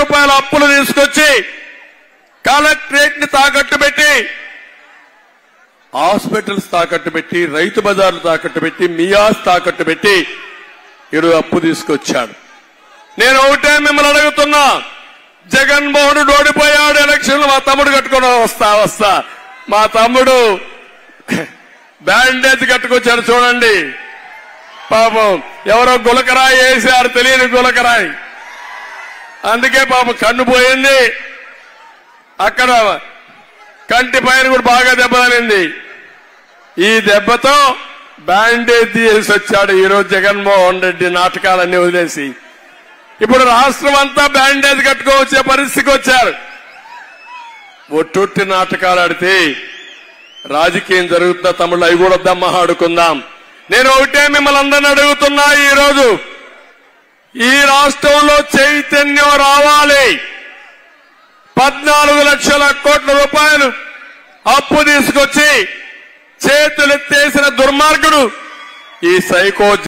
రూపాయల అప్పులు తీసుకొచ్చి కలెక్టరేట్ ని తాకట్టు పెట్టి హాస్పిటల్స్ తాకట్టు పెట్టి రైతు బజార్లు తాకట్టు పెట్టి మియాస్ తాకట్టు పెట్టి ఈరోజు అప్పు తీసుకొచ్చాడు. నేను ఒకటే మిమ్మల్ని అడుగుతున్నా, జగన్మోహన్ రెడ్డి ఓడిపోయాడు ఎలక్షన్లు, మా తమ్ముడు కట్టుకుని వస్తా మా తమ్ముడు బ్యాండేజ్ కట్టుకొచ్చాడు చూడండి. పాపం ఎవరో గులకరాయి వేసారు, తెలియని గులకరాయి, అందుకే పాపం కన్ను పోయింది, అక్కడ కంటి పైన కూడా బాగా దెబ్బతలింది. ఈ దెబ్బతో బ్యాండేజ్ తీసి వచ్చాడు ఈరోజు జగన్మోహన్ రెడ్డి నాటకాలన్నీ వదిలేసి. ఇప్పుడు రాష్ట్రం అంతా బ్యాండేజ్ కట్టుకోవచ్చే పరిస్థితికి వచ్చారు. ఒట్టొట్టి నాటకాలు ఆడితే రాజకీయం జరుగుతున్న తమ్ముళ్ళు అవి కూడా వద్దాం ఆడుకుందాం. నేను ఒకటే మిమ్మల్ని అందరిని అడుగుతున్నా, ఈరోజు ఈ రాష్ట్రంలో చైతన్యం రావాలి. 14 లక్షల కోట్ల రూపాయలు అప్పు తీసుకొచ్చి చేతులెత్తేసిన దుర్మార్గుడు ఈ సైకో